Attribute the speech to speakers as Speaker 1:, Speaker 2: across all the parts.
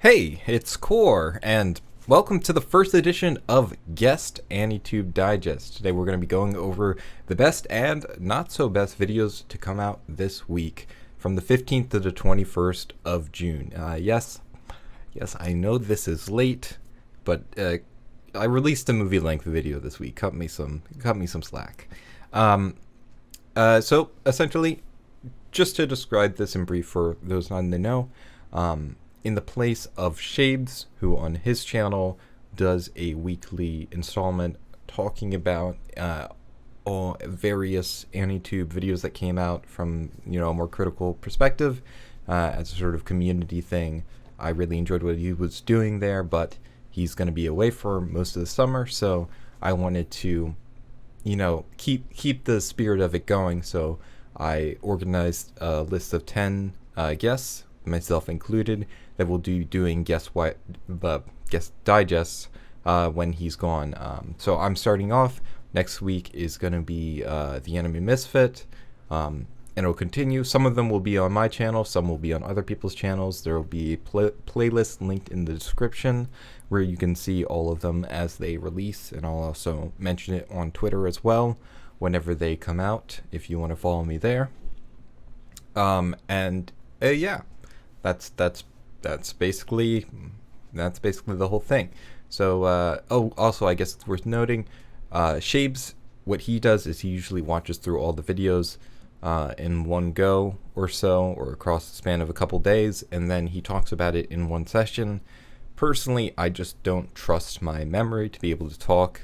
Speaker 1: Hey, it's Core, and welcome to the first edition of Guest Anitube Digest. Today we're going to be going over the best and not so best videos to come out this week from the 15th to the 21st of June. Yes, I know this is late, but I released a movie-length video this week. Cut me some slack. So essentially, just to describe this in brief for those not in the know, in the place of Shades, who on his channel does a weekly installment talking about all various Anitube videos that came out from a more critical perspective as a sort of community thing. I really enjoyed what he was doing there, but he's going to be away for most of the summer, so I wanted to keep the spirit of it going. So I organized a list of 10 guests, myself included, that will be doing guest digests when he's gone. So I'm starting off. Next week is going to be the Anime Misfit, and it'll continue. Some of them will be on my channel, some will be on other people's channels. There will be a playlist linked in the description where you can see all of them as they release, and I'll also mention it on Twitter as well whenever they come out if you want to follow me there. Yeah, that's basically the whole thing. So also I guess it's worth noting, Shabes, what he does is he usually watches through all the videos in one go or so, or across the span of a couple days, and then he talks about it in one session. Personally, I just don't trust my memory to be able to talk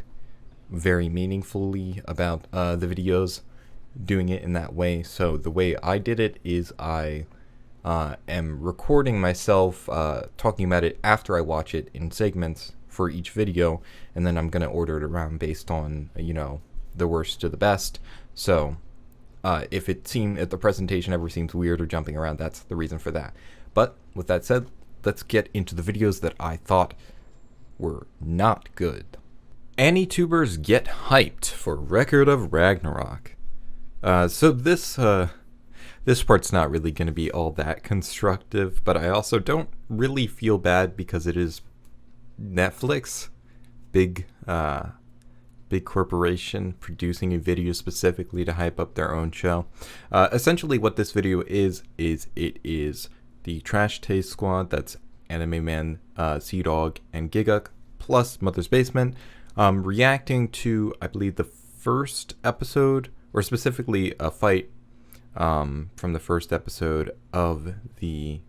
Speaker 1: very meaningfully about the videos doing it in that way. So the way I did it is I am recording myself talking about it after I watch it in segments for each video, and then I'm going to order it around based on the worst to the best. So if the presentation ever seems weird or jumping around, that's the reason for that. But with that said, let's get into the videos that I thought were not good. Anitubers get hyped for Record of Ragnarok. So this part's not really going to be all that constructive, but I also don't really feel bad because it is Netflix, big corporation producing a video specifically to hype up their own show. Essentially what this video is it is the Trash Taste Squad, that's Anime Man, Sea Dog, and Gigguk, plus Mother's Basement, reacting to, I believe, the first episode, or specifically a fight from the first episode of the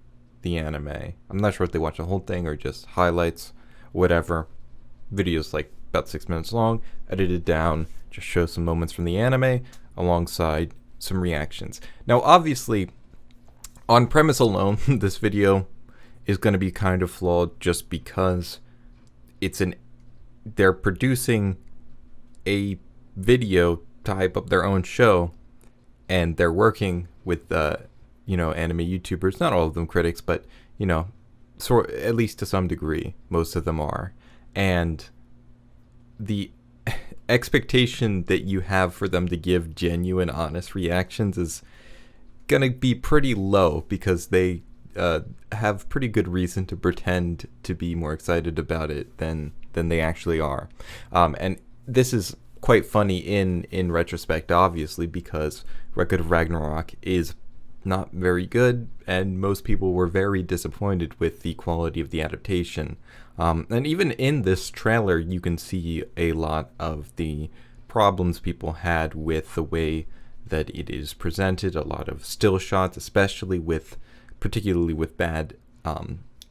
Speaker 1: anime. I'm not sure if they watched the whole thing or just highlights, whatever. Video's like about 6 minutes long, edited down, just show some moments from the anime alongside some reactions. Now obviously, on premise alone, this video is going to be kind of flawed just because they're producing a video to hype up their own show, and they're working with anime YouTubers, not all of them critics, but at least to some degree, most of them are. And the expectation that you have for them to give genuine, honest reactions is gonna be pretty low, because they have pretty good reason to pretend to be more excited about it than they actually are. And this is quite funny in retrospect, obviously, because Record of Ragnarok is not very good, and most people were very disappointed with the quality of the adaptation. And even in this trailer, you can see a lot of the problems people had with the way that it is presented. A lot of still shots, particularly with bad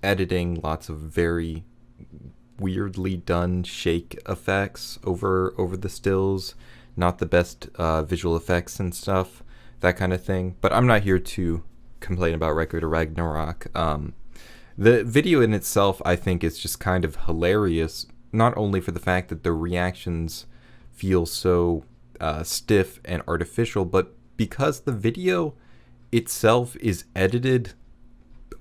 Speaker 1: editing, lots of very weirdly done shake effects over the stills, not the best visual effects and stuff, that kind of thing. But I'm not here to complain about Record of Ragnarok. The video in itself, I think, is just kind of hilarious, not only for the fact that the reactions feel so stiff and artificial, but because the video itself is edited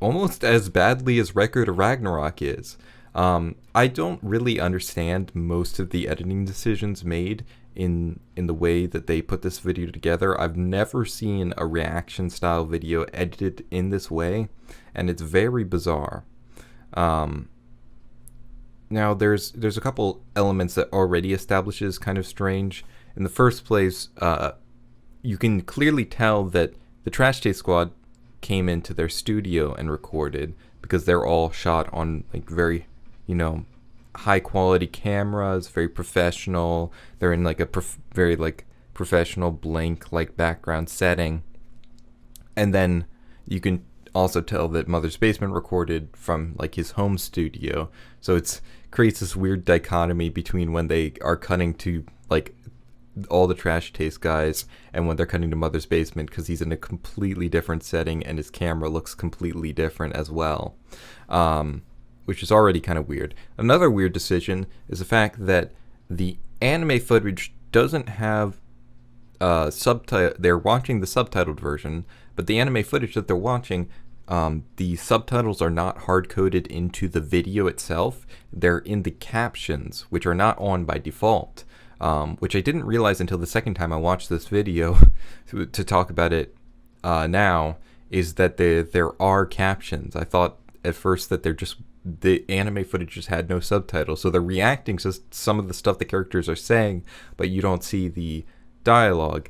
Speaker 1: almost as badly as Record of Ragnarok is. I don't really understand most of the editing decisions made in the way that they put this video together. I've never seen a reaction style video edited in this way, and it's very bizarre. Now there's a couple elements that already establishes kind of strange. In the first place, you can clearly tell that the Trash Taste Squad came into their studio and recorded, because they're all shot on like very, high quality cameras, very professional. They're in like a very like professional blank like background setting. And then you can also tell that Mother's Basement recorded from like his home studio. So it's creates this weird dichotomy between when they are cutting to like all the Trash Taste guys and when they're cutting to Mother's Basement, because he's in a completely different setting and his camera looks completely different as well, which is already kind of weird. Another weird decision is the fact that the anime footage doesn't have subtitle. They're watching the subtitled version, but the anime footage that they're watching, the subtitles are not hard-coded into the video itself. They're in the captions, which are not on by default, which I didn't realize until the second time I watched this video to talk about it now, is that there are captions. I thought at first that the anime footage just had no subtitles, so they're reacting to some of the stuff the characters are saying, but you don't see the dialogue.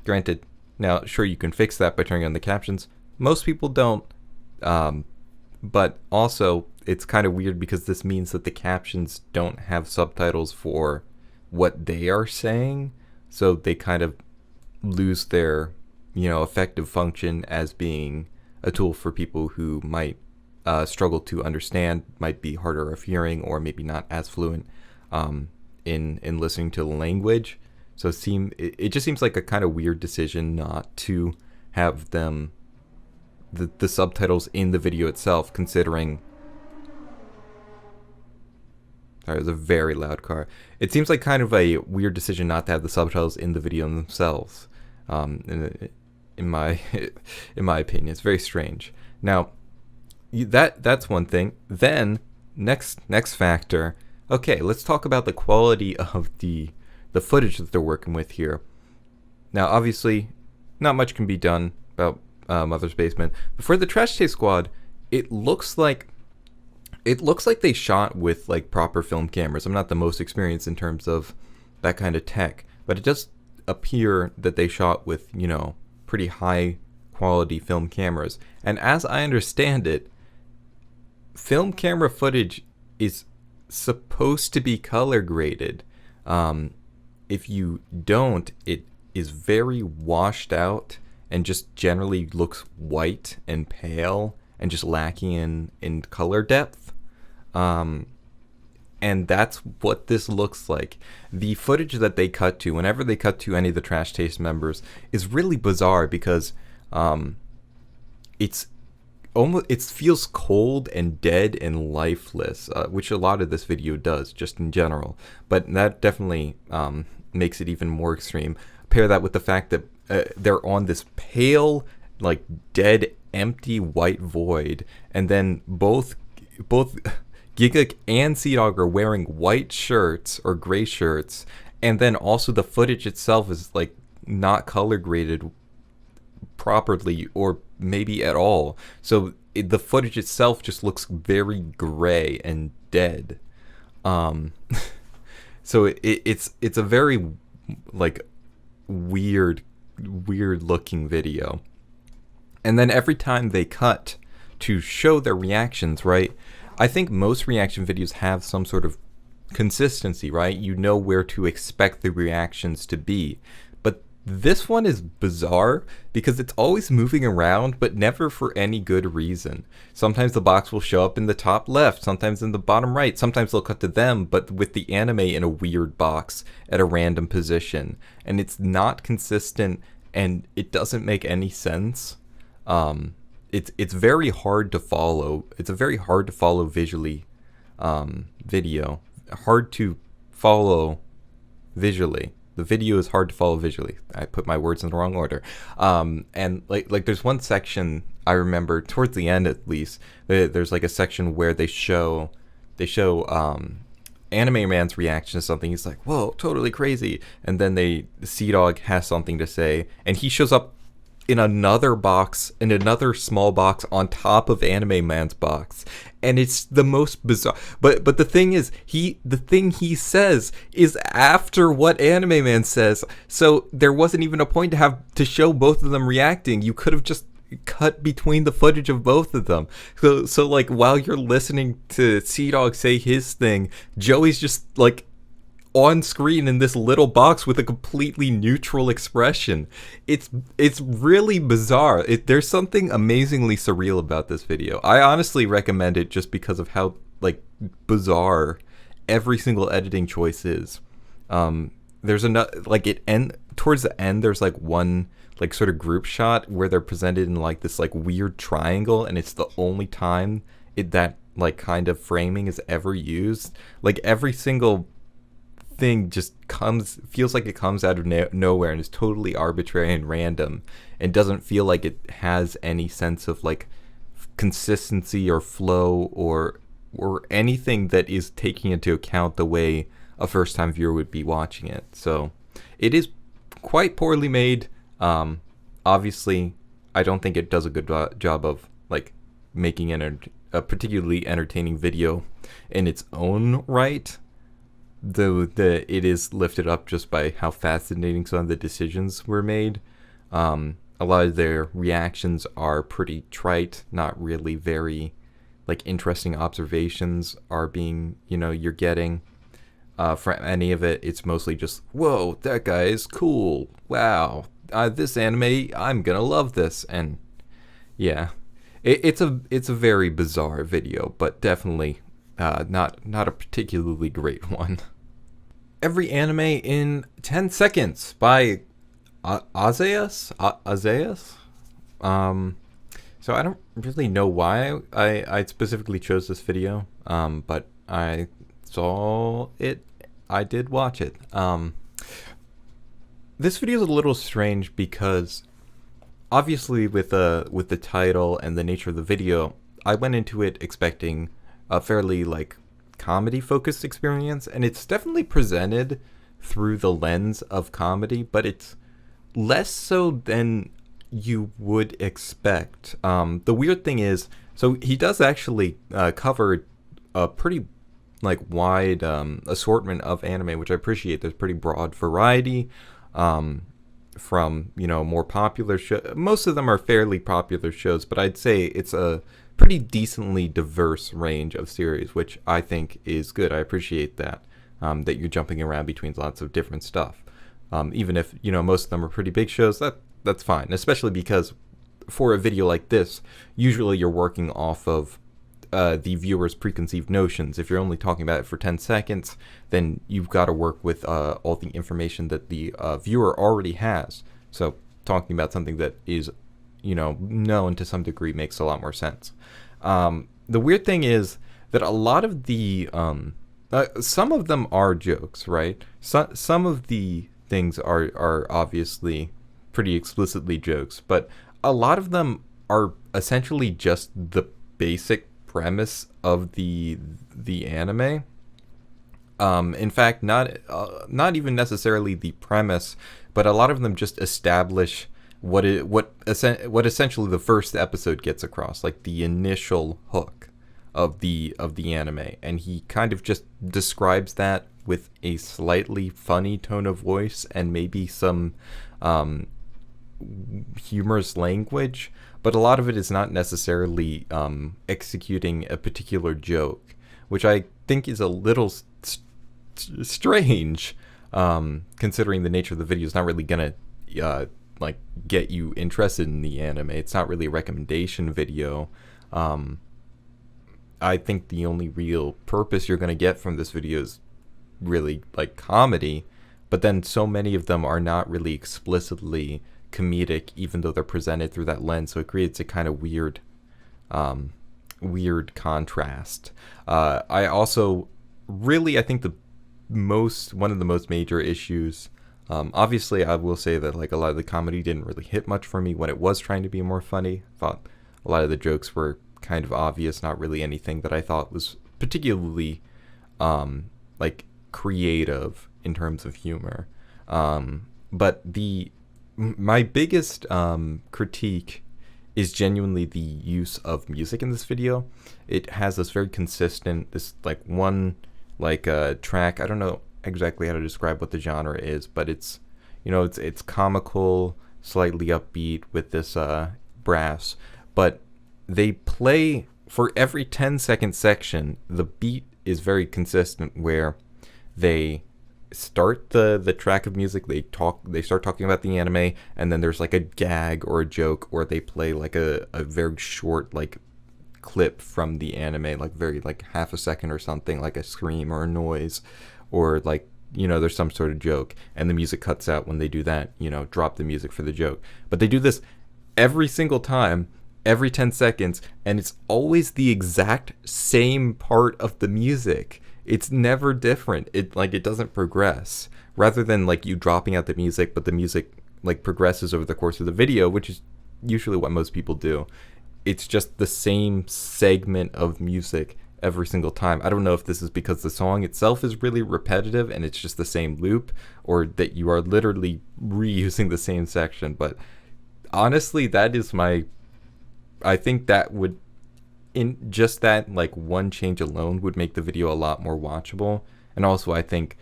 Speaker 1: Granted, now sure, you can fix that by turning on the captions. Most people don't, but also it's kind of weird because this means that the captions don't have subtitles for what they are saying, so they kind of lose their effective function as being a tool for people who might struggle to understand, might be harder of hearing, or maybe not as fluent in listening to the language. So it just seems like a kind of weird decision not to have them the subtitles in the video itself, considering. Sorry, it was a very loud car. It seems like kind of a weird decision not to have the subtitles in the video themselves. In my opinion, it's very strange. Now, that's one thing. Then next factor. Okay, let's talk about the quality of the footage that they're working with here. Now, obviously, not much can be done about Mother's Basement. But for the Trash Taste Squad, it looks like they shot with like proper film cameras. I'm not the most experienced in terms of that kind of tech, but it does appear that they shot with pretty high quality film cameras. And as I understand it, film camera footage is supposed to be color graded. If you don't, it is very washed out and just generally looks white and pale and just lacking in color depth. And that's what this looks like. The footage that they cut to, whenever they cut to any of the Trash Taste members, is really bizarre because it feels cold and dead and lifeless, which a lot of this video does just in general. But that definitely makes it even more extreme. Pair that with the fact that they're on this pale, like dead, empty white void, and then both Gigguk and Sea Dog are wearing white shirts or gray shirts, and then also the footage itself is like not color graded properly or maybe at all. So the footage itself just looks very gray and dead. So it's a very like weird looking video. And then every time they cut to show their reactions, right? I think most reaction videos have some sort of consistency, right? You know where to expect the reactions to be. But this one is bizarre because it's always moving around, but never for any good reason. Sometimes the box will show up in the top left, sometimes in the bottom right, sometimes they'll cut to them, but with the anime in a weird box at a random position. And it's not consistent, and it doesn't make any sense. It's very hard to follow. It's a very hard to follow visually video. Hard to follow visually. The video is hard to follow visually. I put my words in the wrong order. And like there's one section I remember towards the end at least. There's like a section where they show Anime Man's reaction to something. He's like, "Whoa, totally crazy!" And then Sea Dog has something to say, and he shows up in another box, in another small box on top of Anime Man's box, and it's the most bizarre. But the thing is, the thing he says is after what Anime Man says, so there wasn't even a point to show both of them reacting. You could have just cut between the footage of both of them. So like while you're listening to Sea Dog say his thing, Joey's just like on screen in this little box with a completely neutral expression. It's really bizarre. There's something amazingly surreal about this video. I honestly recommend it just because of how like bizarre every single editing choice is. There's towards the end there's like one like sort of group shot where they're presented in like this like weird triangle, and it's the only time that like kind of framing is ever used. Like every single thing just feels like it comes out of nowhere and is totally arbitrary and random and doesn't feel like it has any sense of like consistency or flow or anything that is taking into account the way a first time viewer would be watching it. So it is quite poorly made. Obviously I don't think it does a good job of like making a particularly entertaining video in its own right, though it is lifted up just by how fascinating some of the decisions were made. A lot of their reactions are pretty trite, not really very like interesting observations are being, you're getting from any of it. It's mostly just, whoa, that guy is cool, wow, this anime, I'm gonna love this. And yeah, it's a very bizarre video, but definitely not a particularly great one. Every Anime in 10 Seconds by Azeus. So I don't really know why I specifically chose this video, but I saw it. I did watch it. This video is a little strange because obviously with the title and the nature of the video, I went into it expecting a fairly like comedy focused experience, and it's definitely presented through the lens of comedy, but it's less so than you would expect. The weird thing is, so he does actually cover a pretty like wide assortment of anime, which I appreciate. There's pretty broad variety from more popular shows. Most of them are fairly popular shows, but I'd say it's a pretty decently diverse range of series, which I think is good. I appreciate that that you're jumping around between lots of different stuff, even if most of them are pretty big shows. That's fine, especially because for a video like this, usually you're working off of the viewer's preconceived notions. If you're only talking about it for 10 seconds, then you've got to work with all the information that the viewer already has. So talking about something that is known to some degree makes a lot more sense. The weird thing is that a lot of the some of them are jokes, right? Some of the things are obviously pretty explicitly jokes, but a lot of them are essentially just the basic premise of the anime. In fact, not even necessarily the premise, but a lot of them just establish what essentially the first episode gets across, like the initial hook of the anime, and he kind of just describes that with a slightly funny tone of voice and maybe some humorous language, but a lot of it is not necessarily executing a particular joke, which I think is a little strange, considering the nature of the video is not really gonna like get you interested in the anime. It's not really a recommendation video. I think the only real purpose you're gonna get from this video is really like comedy, but then so many of them are not really explicitly comedic, even though they're presented through that lens, so it creates a kind of weird contrast. I also really, I think one of the most major issues, obviously I will say that like a lot of the comedy didn't really hit much for me when it was trying to be more funny. I thought a lot of the jokes were kind of obvious, not really anything that I thought was particularly like creative in terms of humor. But My biggest critique is genuinely the use of music in this video. It has this very consistent, this like one like track. I don't know exactly how to describe what the genre is, but it's, it's comical, slightly upbeat with this brass, but they play for every 10-second section. The beat is very consistent where they start the track of music, they start talking about the anime, and then there's like a gag or a joke, or they play like a very short like clip from the anime, like very like half a second or something, like a scream or a noise, or like, there's some sort of joke, and the music cuts out when they do that, drop the music for the joke. But they do this every single time, every 10 seconds, and it's always the exact same part of the music. It's never different. It doesn't progress. Rather than like you dropping out the music, but the music like progresses over the course of the video, which is usually what most people do. It's just the same segment of music every single time. I don't know if this is because the song itself is really repetitive and it's just the same loop, or that you are literally reusing the same section. But honestly, I think that would, in just that like one change alone, would make the video a lot more watchable. And also I think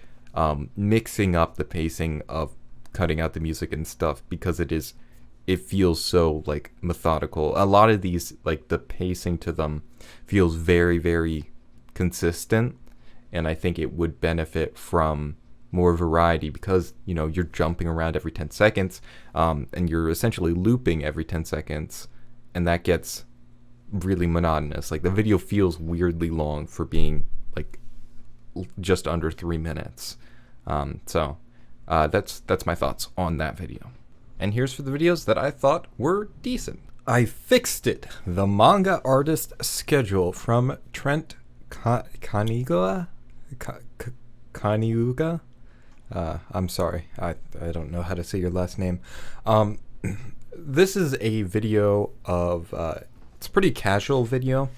Speaker 1: mixing up the pacing of cutting out the music and stuff, because it feels so like methodical. A lot of these, like the pacing to them feels very, very consistent, and I think it would benefit from more variety, because you're jumping around every 10 seconds, and you're essentially looping every 10 seconds, and that gets really monotonous. Like the video feels weirdly long for being like just under 3 minutes. So that's my thoughts on that video. And here's for the videos that I thought were decent. I fixed it. The manga artist schedule from Trent Kaniuga. Kaniuga. I'm sorry. I don't know how to say your last name. This is a video of it's a pretty casual video,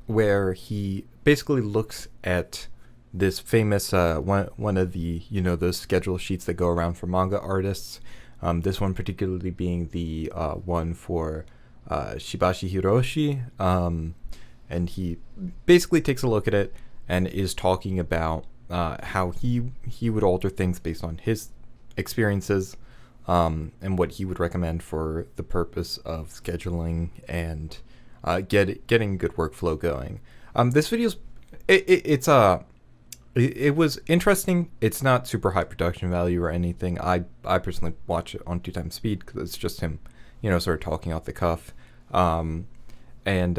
Speaker 1: where he basically looks at this famous one of the those schedule sheets that go around for manga artists. This one particularly being the one for Shibashi Hiroshi, and he basically takes a look at it and is talking about how he would alter things based on his experiences, and what he would recommend for the purpose of scheduling and getting good workflow going. This video's it was interesting. It's not super high production value or anything. I personally watch it on 2x speed because it's just him, sort of talking off the cuff. And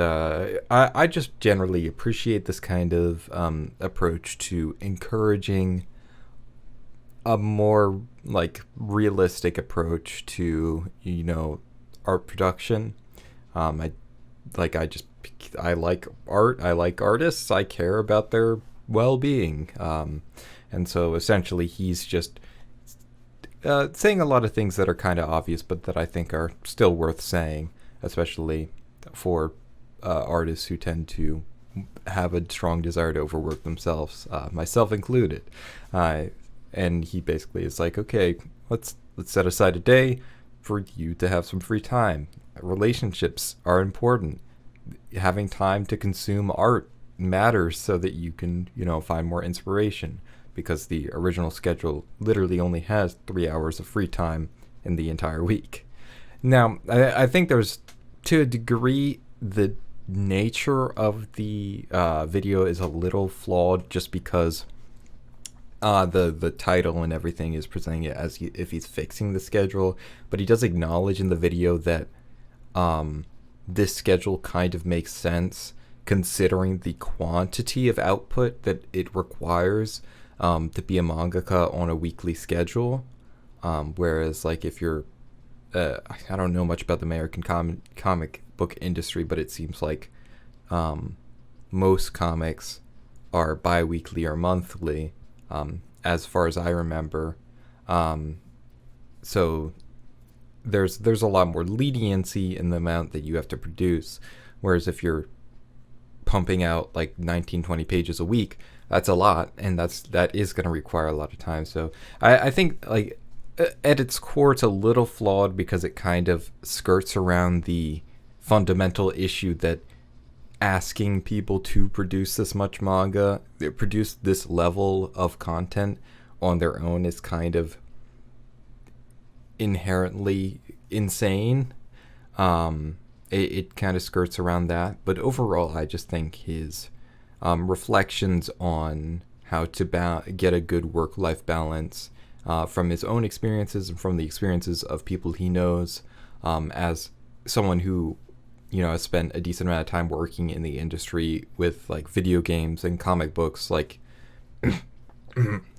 Speaker 1: I just generally appreciate this kind of approach to encouraging a more like realistic approach to art production. I like art. I like artists. I care about their well-being, and so essentially he's just saying a lot of things that are kind of obvious, but that I think are still worth saying, especially for artists who tend to have a strong desire to overwork themselves, myself included. And he basically is like, okay, let's set aside a day for you to have some free time. Relationships are important. Having time to consume art matters so that you can, find more inspiration, because the original schedule literally only has 3 hours of free time in the entire week. Now, I think there's, to a degree, the nature of the video is a little flawed, just because the title and everything is presenting it as if he's fixing the schedule, but he does acknowledge in the video that this schedule kind of makes sense considering the quantity of output that it requires to be a mangaka on a weekly schedule. Whereas, like, if you're, I don't know much about the American comic book industry, but it seems like most comics are bi-weekly or monthly, as far as I remember. So there's a lot more leniency in the amount that you have to produce. Whereas if you're pumping out like 19-20 pages a week, that's a lot, and that is going to require a lot of time. So I think, like, at its core, it's a little flawed because it kind of skirts around the fundamental issue that asking people to produce this much manga, produce this level of content on their own is kind of inherently insane. It kind of skirts around that, but overall, I just think his reflections on how to get a good work-life balance from his own experiences and from the experiences of people he knows, as someone who, you know, has spent a decent amount of time working in the industry with like video games and comic books, like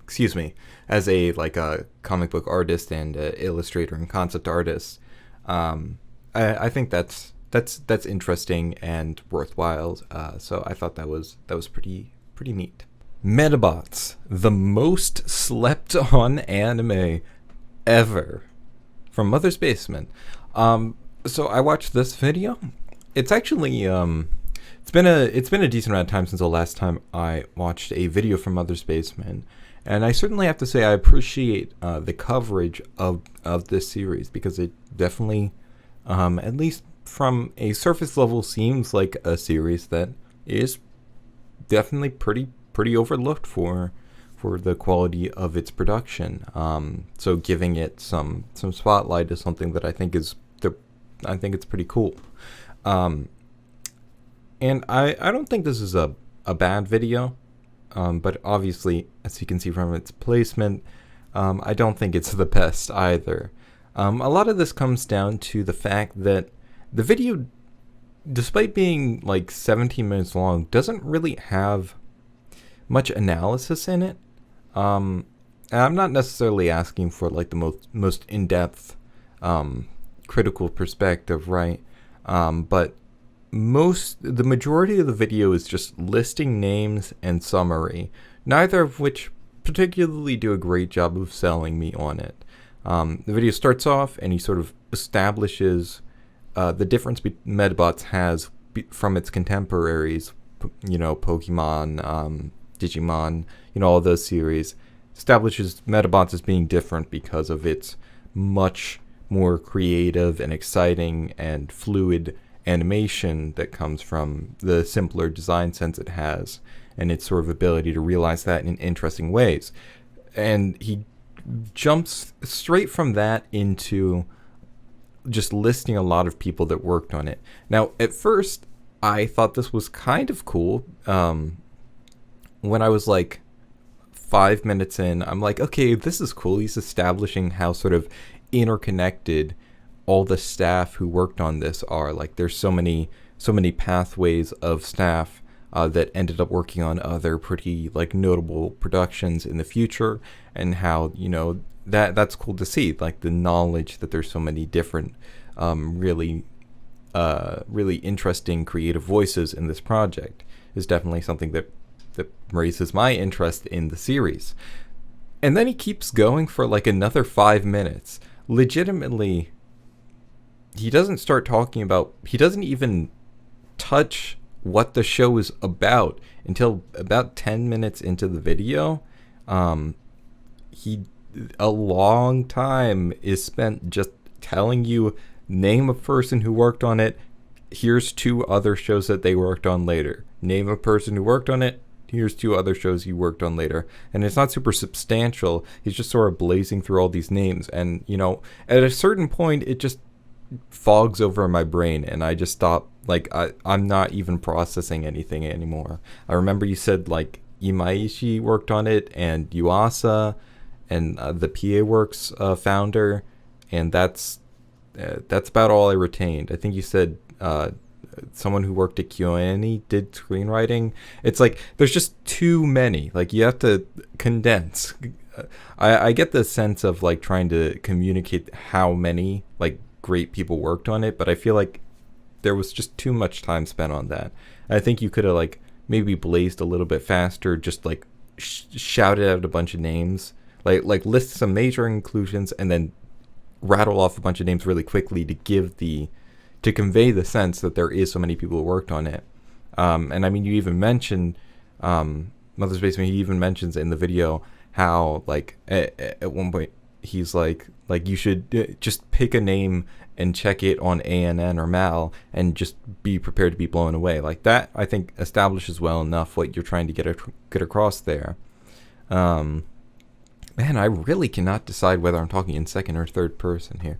Speaker 1: excuse me, as a comic book artist and illustrator and concept artist. I think that's interesting and worthwhile. So I thought that was pretty neat. Metabots, the most slept on anime ever, from Mother's Basement. So I watched this video. It's actually it's been a decent amount of time since the last time I watched a video from Mother's Basement, and I certainly have to say I appreciate the coverage of this series, because it definitely, at least from a surface level, seems like a series that is definitely pretty overlooked for the quality of its production. So giving it some spotlight is something that I think it's pretty cool. And I don't think this is a bad video, but obviously, as you can see from its placement, I don't think it's the best either. A lot of this comes down to the fact that the video, despite being like 17 minutes long, doesn't really have much analysis in it. And I'm not necessarily asking for like the most in-depth critical perspective, right? But the majority of the video is just listing names and summary, neither of which particularly do a great job of selling me on it. The video starts off and he sort of establishes the difference Metabots has from its contemporaries, you know, Pokemon, Digimon, you know, all those series. Establishes Metabots as being different because of its much more creative and exciting and fluid animation that comes from the simpler design sense it has, and its sort of ability to realize that in interesting ways. And he jumps straight from that into just listing a lot of people that worked on it. Now, at first, I thought this was kind of cool. When I was like 5 minutes in, I'm like, okay, this is cool. He's establishing how sort of interconnected all the staff who worked on this are. Like, there's so many pathways of staff that ended up working on other pretty like notable productions in the future, and how, you know, that's cool to see, like the knowledge that there's so many different really interesting creative voices in this project is definitely something that raises my interest in the series. And then he keeps going for like another 5 minutes. Legitimately, he doesn't even touch what the show is about until about 10 minutes into the video. A long time is spent just telling you, name a person who worked on it, here's 2 other shows that they worked on later. Name a person who worked on it, here's 2 other shows he worked on later. And it's not super substantial. He's just sort of blazing through all these names. And, you know, at a certain point, it just fogs over my brain, and I just stop. Like, I'm not even processing anything anymore. I remember you said, like, Imaishi worked on it, and Yuasa, and the PA Works founder, and that's about all I retained. I think you said someone who worked at KyoAni did screenwriting. It's like there's just too many. Like, you have to condense. I get the sense of like trying to communicate how many like great people worked on it, but I feel like there was just too much time spent on that. I think you could have like maybe blazed a little bit faster, just like shouted out a bunch of names. Like list some major inclusions and then rattle off a bunch of names really quickly to convey the sense that there is so many people who worked on it. And I mean, you even mentioned Mother's Basement. He even mentions in the video how like at one point he's like you should just pick a name and check it on ANN or MAL and just be prepared to be blown away. Like that, I think establishes well enough what you're trying to get across there. Man, I really cannot decide whether I'm talking in second or third person here.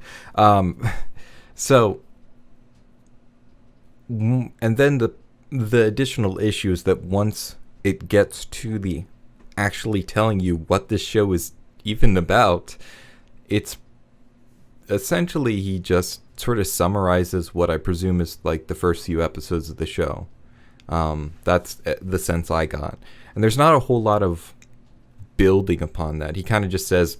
Speaker 1: So, and then the additional issue is that once it gets to the actually telling you what this show is even about, it's essentially he just sort of summarizes what I presume is like the first few episodes of the show. That's the sense I got. And there's not a whole lot of building upon that. He kind of just says,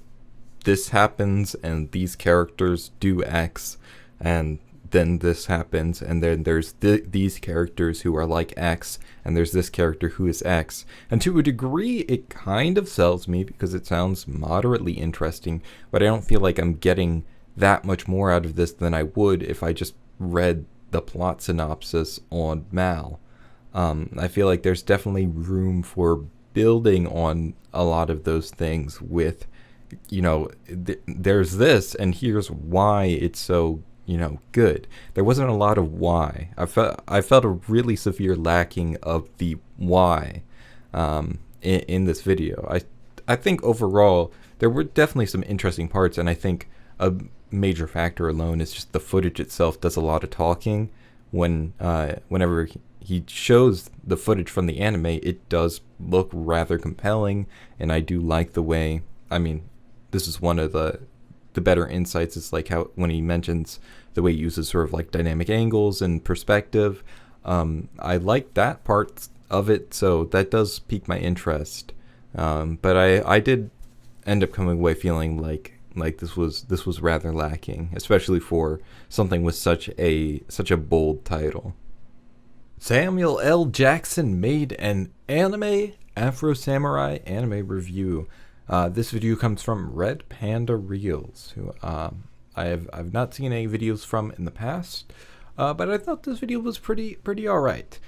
Speaker 1: this happens and these characters do X, and then this happens, and then there's these characters who are like X, and there's this character who is X. And to a degree, it kind of sells me because it sounds moderately interesting, but I don't feel like I'm getting that much more out of this than I would if I just read the plot synopsis on MAL. I feel like there's definitely room for building on a lot of those things with, there's this, and here's why it's so, good. There wasn't a lot of why. I felt a really severe lacking of the why in this video. I think overall there were definitely some interesting parts, and I think a major factor alone is just the footage itself does a lot of talking. Whenever he shows the footage from the anime, it does look rather compelling, and I do like the way, this is one of the better insights, is like how when he mentions the way he uses sort of like dynamic angles and perspective. I like that part of it, so that does pique my interest. But I did end up coming away feeling like this was rather lacking, especially for something with such a bold title. Samuel L. Jackson made an anime Afro Samurai anime review. This video comes from Red Panda Reels, who I've not seen any videos from in the past, but I thought this video was pretty alright.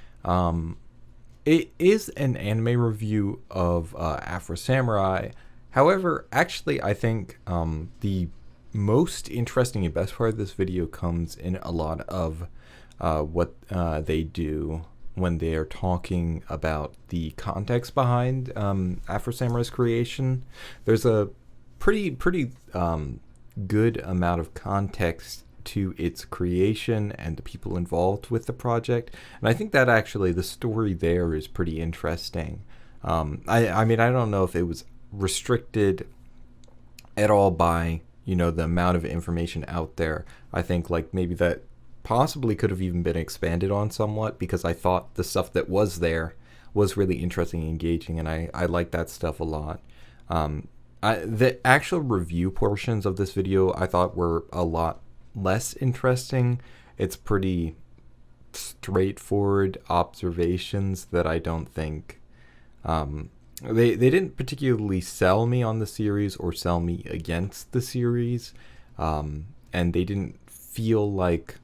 Speaker 1: It is an anime review of Afro Samurai. However, actually, I think the most interesting and best part of this video comes in a lot of what they do when they are talking about the context behind Afro Samurai's creation. There's a pretty good amount of context to its creation and the people involved with the project, and I think that actually the story there is pretty interesting. I don't know if it was restricted at all by the amount of information out there. I think like maybe that possibly could have even been expanded on somewhat, because I thought the stuff that was there was really interesting and engaging, and I like that stuff a lot. The actual review portions of this video I thought were a lot less interesting. It's pretty straightforward observations that I don't think they didn't particularly sell me on the series or sell me against the series, and they didn't feel like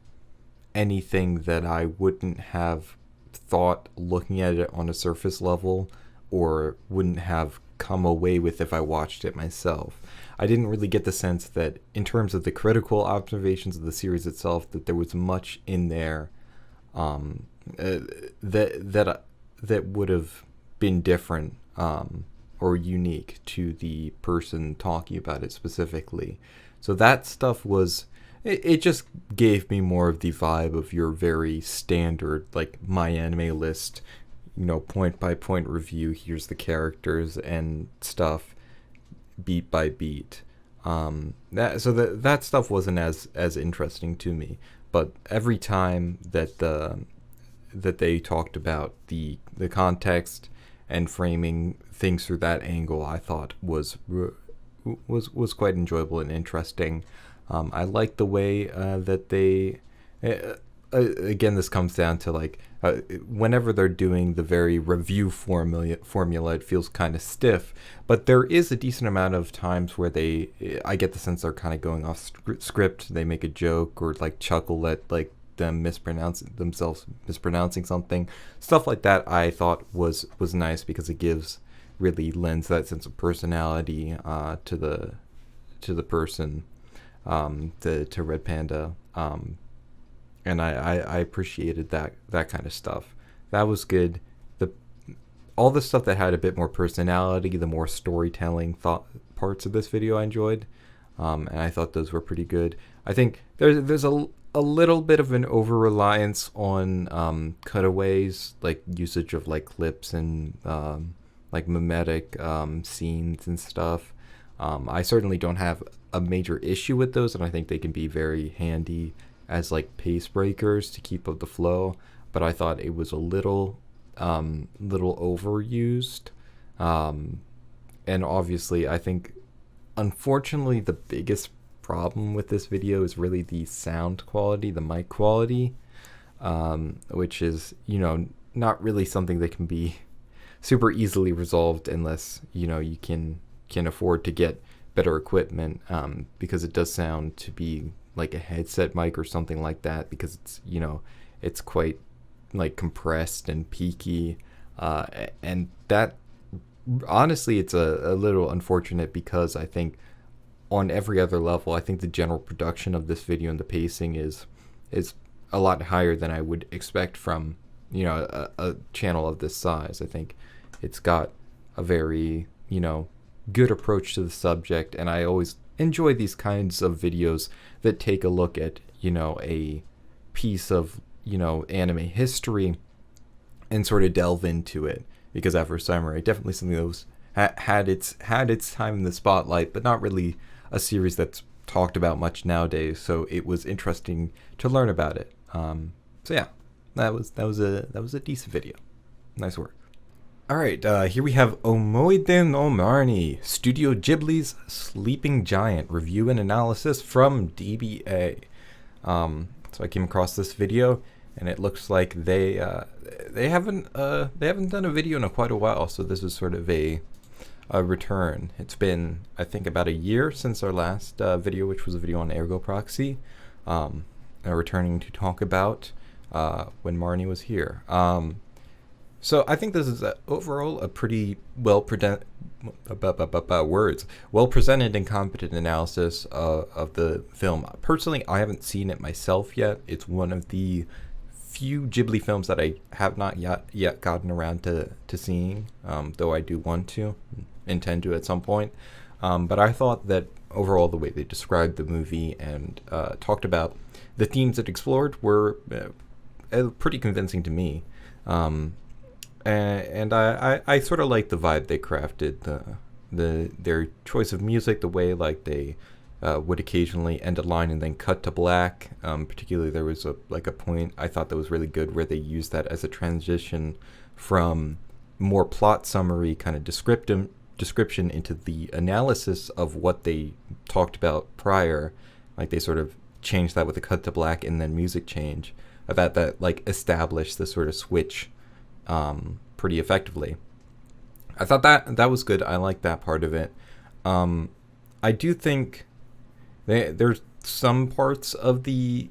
Speaker 1: anything that I wouldn't have thought looking at it on a surface level, or wouldn't have come away with if I watched it myself. I didn't really get the sense that in terms of the critical observations of the series itself, that there was much in there that would have been different or unique to the person talking about it specifically. So that stuff was, it just gave me more of the vibe of your very standard, like, my anime list, point by point review. Here's the characters and stuff, beat by beat. That stuff wasn't as interesting to me. But every time that they talked about the context and framing things through that angle, I thought was quite enjoyable and interesting. I like the way that they, again, this comes down to like, whenever they're doing the very review formula, it feels kind of stiff, but there is a decent amount of times where I get the sense they're kind of going off script. They make a joke or like chuckle at like them mispronouncing something. Stuff like that I thought was nice, because it really lends that sense of personality to to the person, to Red Panda, and I appreciated that kind of stuff. That was good. All the stuff that had a bit more personality, the more storytelling parts of this video I enjoyed, and I thought those were pretty good. I think there's a little bit of an over-reliance on cutaways, like usage of like clips and like mimetic scenes and stuff. I certainly don't have a major issue with those, and I think they can be very handy as like pace breakers to keep up the flow, but I thought it was a little overused, and obviously I think unfortunately the biggest problem with this video is really the sound quality, the mic quality, which is, you know, not really something that can be super easily resolved unless, you know, you can afford to get better equipment, because it does sound to be like a headset mic or something like that, because it's, you know, it's quite like compressed and peaky, and that honestly it's a little unfortunate, because I think on every other level I think the general production of this video and the pacing is a lot higher than I would expect from, you know, a channel of this size. I think it's got a very, you know, good approach to the subject, and I always enjoy these kinds of videos that take a look at, you know, a piece of, you know, anime history and sort of delve into it, because Afro Samurai definitely something that was had its time in the spotlight, but not really a series that's talked about much nowadays. So it was interesting to learn about it. So yeah, that was a decent video. Nice work. All right, here we have Omoide no Marnie, Studio Ghibli's Sleeping Giant, review and analysis from DBA. So I came across this video, and it looks like they haven't done a video in quite a while, so this is sort of a return. It's been, I think, about a year since our last video, which was a video on Ergo Proxy, returning to talk about when Marnie was here. So I think this is overall a pretty well presented and competent analysis of the film. Personally, I haven't seen it myself yet. It's one of the few Ghibli films that I have not yet gotten around to seeing, though I do want to, intend to at some point. But I thought that overall the way they described the movie and talked about the themes it explored were pretty convincing to me. And I sort of like the vibe they crafted, their choice of music, the way like they would occasionally end a line and then cut to black. Particularly there was a point I thought that was really good where they used that as a transition from more plot summary kind of description into the analysis of what they talked about prior. Like they sort of changed that with a cut to black and then music change. That like established the sort of switch pretty effectively. I thought that was good. I like that part of it. I do think there's some parts of the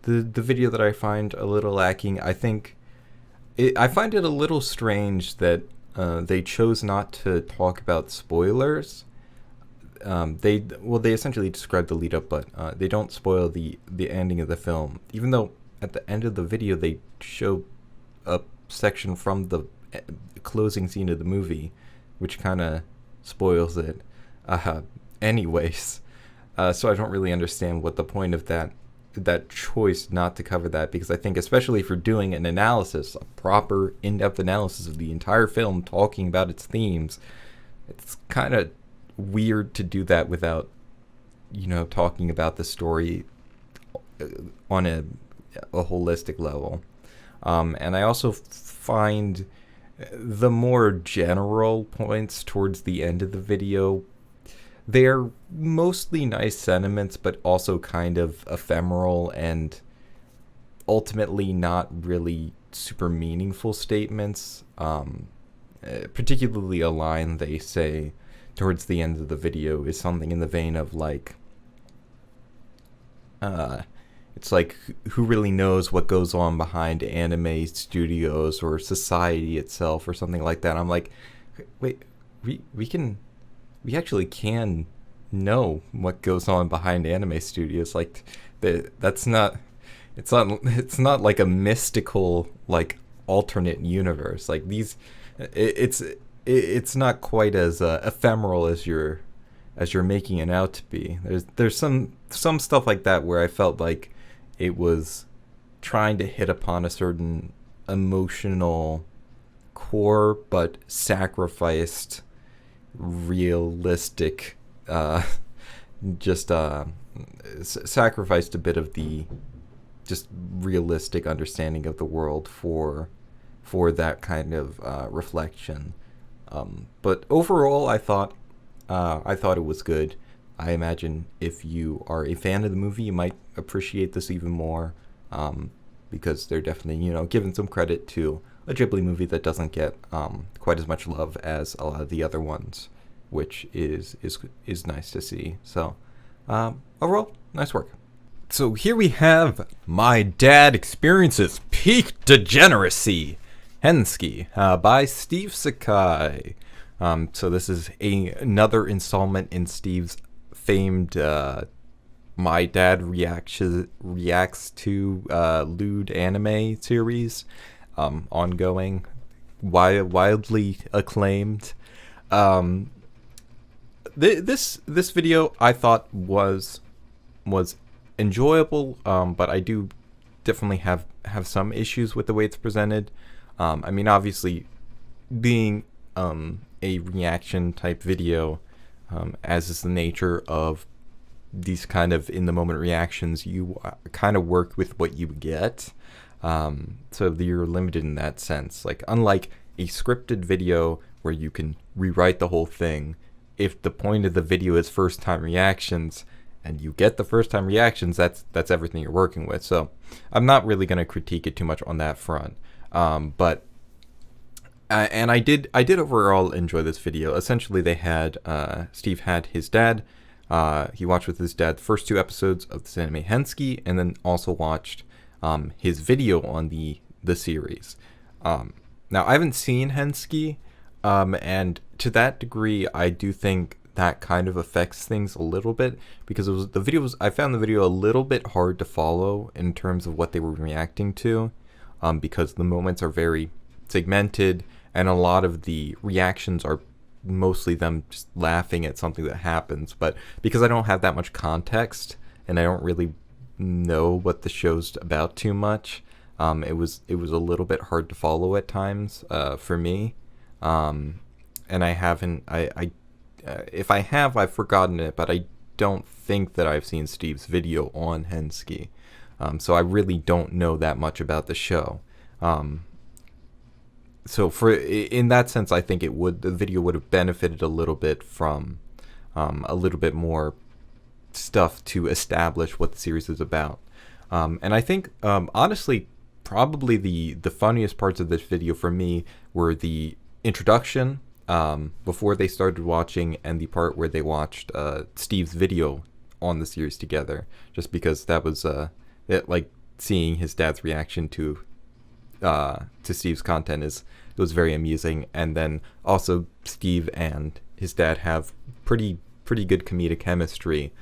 Speaker 1: video that I find a little lacking. I find it a little strange that they chose not to talk about spoilers. They essentially describe the lead up, but they don't spoil the ending of the film, even though at the end of the video they show a section from the closing scene of the movie, which kind of spoils it anyways. So I don't really understand what the point of that choice not to cover that, because I think especially if you're doing an analysis, a proper in-depth analysis of the entire film, talking about its themes, it's kind of weird to do that without, you know, talking about the story on a holistic level. And I also find the more general points towards the end of the video, they're mostly nice sentiments, but also kind of ephemeral and ultimately not really super meaningful statements. Particularly a line they say towards the end of the video is something in the vein of like, it's like, who really knows what goes on behind anime studios or society itself or something like that. I'm like, wait, we actually can know what goes on behind anime studios. Like, that's not. It's not like a mystical, like, alternate universe. Like these, it's not quite as ephemeral as you're making it out to be. There's some stuff like that where I felt like it was trying to hit upon a certain emotional core, but sacrificed realistic, sacrificed a bit of the just realistic understanding of the world for that kind of reflection. But overall, I thought it was good. I imagine if you are a fan of the movie, you might appreciate this even more, because they're definitely, giving some credit to a Ghibli movie that doesn't get quite as much love as a lot of the other ones, which is nice to see. So overall, nice work. So here we have My Dad Experiences Peak Degeneracy, Hensky, by SteveSekai. So this is another installment in Steve's famed My Dad reacts to lewd anime series, ongoing, wildly acclaimed. This video I thought was enjoyable, but I do definitely have some issues with the way it's presented. I mean, obviously, being a reaction type video, as is the nature of these kind of in the moment reactions, you kind of work with what you get, so you're limited in that sense. Like, unlike a scripted video where you can rewrite the whole thing, if the point of the video is first time reactions and you get the first time reactions, that's everything you're working with. So I'm not really going to critique it too much on that front. But I did overall enjoy this video. Essentially, they had Steve had his dad. He watched with his dad the first 2 episodes of this anime Hensky, and then also watched his video on the series. Now, I haven't seen Hensky, and to that degree, I do think that kind of affects things a little bit, because I found the video a little bit hard to follow in terms of what they were reacting to, because the moments are very segmented, and a lot of the reactions are mostly them just laughing at something that happens. But because I don't have that much context and I don't really know what the show's about too much, it was a little bit hard to follow at times, for me. And I haven't, if I have, I've forgotten it, but I don't think that I've seen Steve's video on Hensky. So I really don't know that much about the show. So in that sense, I think the video would have benefited a little bit from a little bit more stuff to establish what the series is about. And I think, honestly, probably the funniest parts of this video for me were the introduction, before they started watching, and the part where they watched Steve's video on the series together, just because that was like seeing his dad's reaction to Steve's content it was very amusing. And then also Steve and his dad have pretty good comedic chemistry,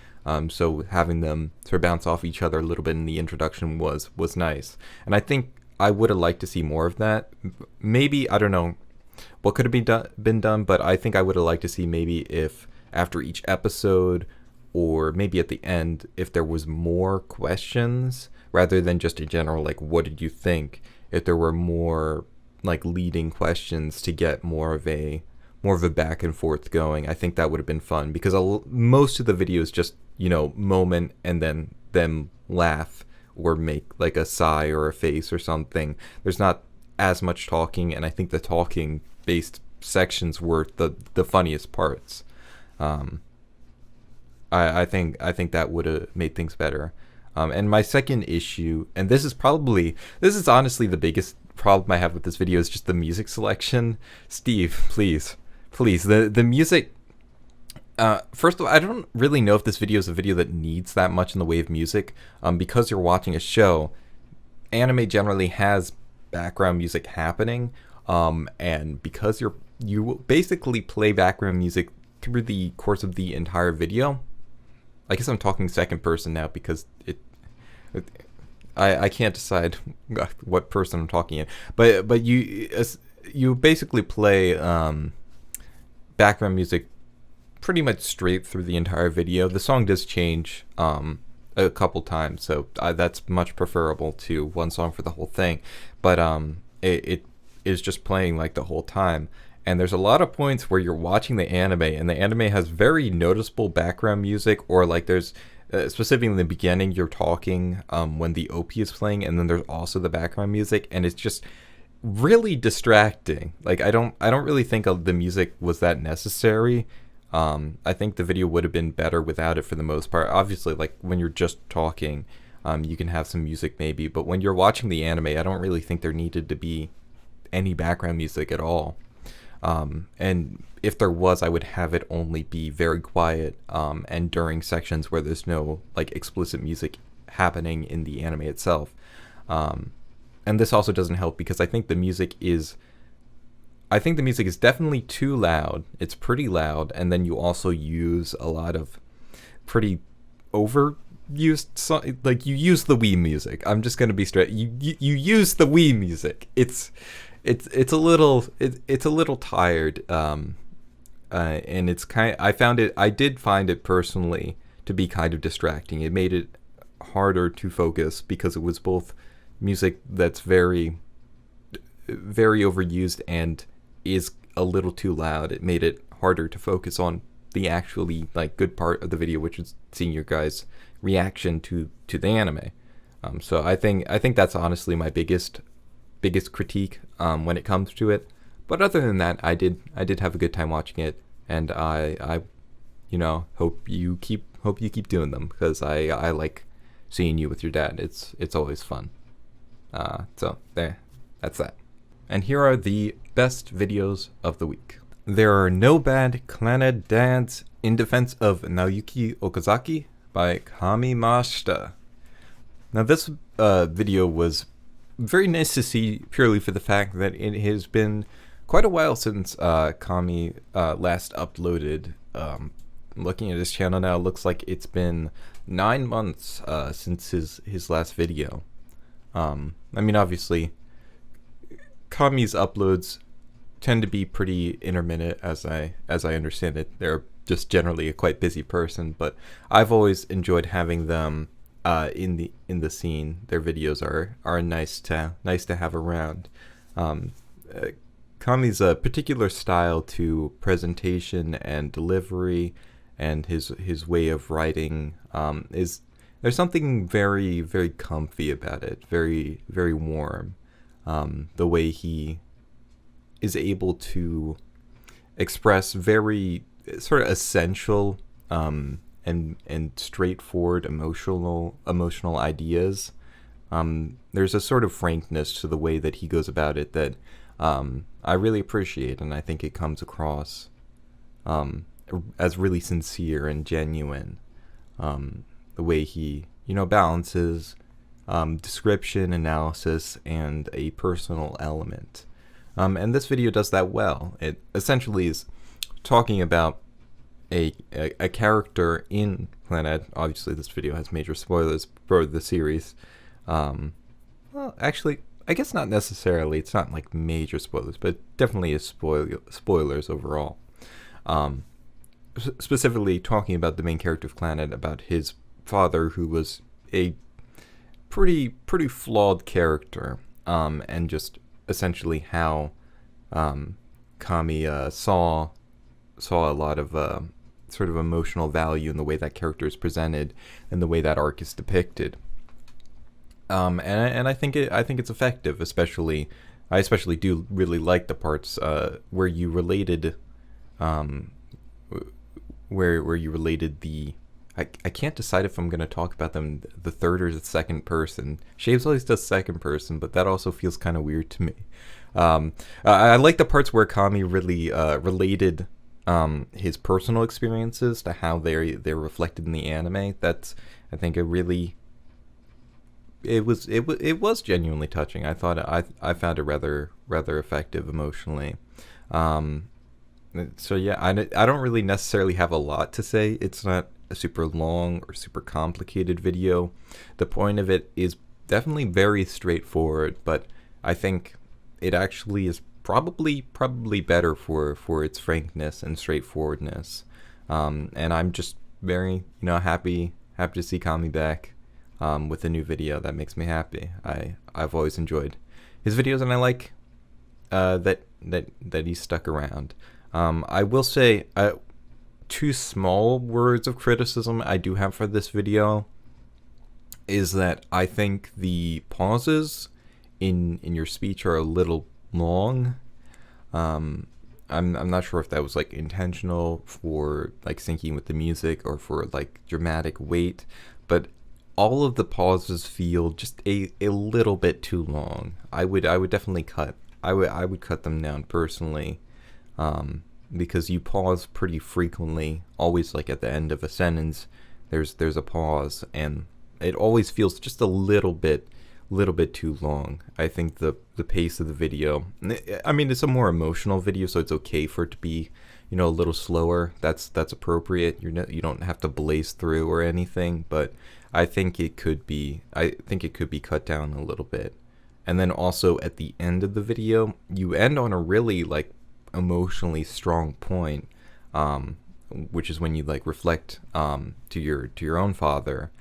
Speaker 1: so having them sort of bounce off each other a little bit in the introduction was nice. And I think I would have liked to see more of that. Maybe, I don't know what could have been done, but I think I would have liked to see maybe if after each episode, or maybe at the end, if there was more questions rather than just a general, like, what did you think? If there were more, like, leading questions to get more of a back and forth going, I think that would have been fun, because most of the video is just, moment and then them laugh or make like a sigh or a face or something. There's not as much talking, and I think the talking based sections were the funniest parts. I think that would have made things better. And my second issue, and this is honestly the biggest problem I have with this video, is just the music selection. Steve, please, the music. First of all, I don't really know if this video is a video that needs that much in the way of music. Because you're watching a show, anime generally has background music happening, and because you basically play background music through the course of the entire video. I guess I'm talking second person now because I can't decide what person I'm talking in. But you basically play background music pretty much straight through the entire video. The song does change a couple times, so that's much preferable to one song for the whole thing. But it is just playing like the whole time. And there's a lot of points where you're watching the anime, and the anime has very noticeable background music, or like there's specifically in the beginning you're talking when the OP is playing, and then there's also the background music, and it's just really distracting. Like I don't really think the music was that necessary. I think the video would have been better without it for the most part. Obviously, like when you're just talking, you can have some music maybe, but when you're watching the anime, I don't really think there needed to be any background music at all. And if there was, I would have it only be very quiet, and during sections where there's no like explicit music happening in the anime itself. And this also doesn't help because I think the music is definitely too loud. It's pretty loud, and then you also use a lot of pretty overused like you use the Wii music. I'm just gonna be straight. You use the Wii music. It's a little tired, and it's I did find it personally to be kind of distracting. It made it harder to focus because it was both music that's very very overused and is a little too loud. It made it harder to focus on the actually like good part of the video, which is seeing your guys' reaction to the anime. So I think that's honestly my biggest critique when it comes to it. But other than that, I did have a good time watching it, and I hope you keep doing them, because I like seeing you with your dad. It's always fun. So that's that. And here are the best videos of the week. There are no bad Clannad dads in defense of Naoyuki Okazaki by Kamimashita. Now this video was very nice to see, purely for the fact that it has been quite a while since Kami last uploaded. Looking at his channel now, it looks like it's been 9 months since his last video. I mean, obviously, Kami's uploads tend to be pretty intermittent, as I understand it. They're just generally a quite busy person, but I've always enjoyed having them in the scene. Their videos are nice to have around. Kami's particular style to presentation and delivery, and his way of writing there's something very very comfy about it. Very very warm. The way he is able to express very sort of essential and straightforward emotional ideas. There's a sort of frankness to the way that he goes about it that I really appreciate, and I think it comes across as really sincere and genuine. The way he balances description, analysis, and a personal element. And this video does that well. It essentially is talking about a character in Clannad. Obviously, this video has major spoilers for the series. Well, actually, I guess not necessarily. It's not like major spoilers, but definitely is spoilers overall. Specifically talking about the main character of Clannad, about his father, who was a pretty flawed character, and just essentially how Kami saw a lot of sort of emotional value in the way that character is presented and the way that arc is depicted. And I think it's effective. I especially do really like the parts where you related where you related the. I can't decide if I'm going to talk about them the third or the second person. Shaves always does second person, but that also feels kind of weird to me. I like the parts where Kami really related his personal experiences to how they're reflected in the anime. That's, I think, it was genuinely touching. I found it rather effective emotionally. So yeah, I don't really necessarily have a lot to say. It's not a super long or super complicated video. The point of it is definitely very straightforward, but I think it actually is probably better for its frankness and straightforwardness. And I'm just very happy to see Kami back with a new video. That makes me happy. I've always enjoyed his videos, and I like that he's stuck around. I will say two small words of criticism I do have for this video is that I think the pauses in your speech are a little long. I'm not sure if that was like intentional for like syncing with the music or for like dramatic weight, but all of the pauses feel just a little bit too long. I would definitely cut. I would cut them down personally, because you pause pretty frequently. Always like at the end of a sentence, there's a pause, and it always feels just a little bit too long. I think the pace of the video, I mean, it's a more emotional video, so it's okay for it to be a little slower. That's appropriate. You don't have to blaze through or anything, but I think it could be cut down a little bit. And then also at the end of the video, you end on a really like emotionally strong point, which is when you like reflect to your own father,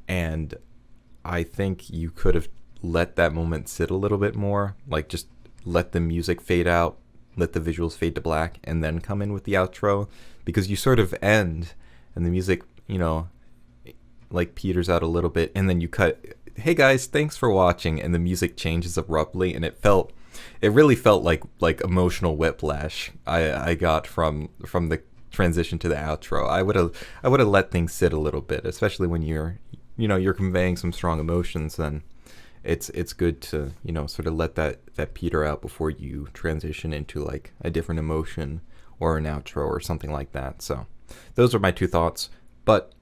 Speaker 1: and I think you could have let that moment sit a little bit more, like just let the music fade out, let the visuals fade to black, and then come in with the outro, because you sort of end and the music like peters out a little bit, and then you cut, hey guys, thanks for watching, and the music changes abruptly, and it really felt like emotional whiplash I got from the transition to the outro. I would have let things sit a little bit, especially when you're conveying some strong emotions. Then it's good to sort of let that peter out before you transition into like a different emotion or an outro or something like that. So those are my two thoughts. But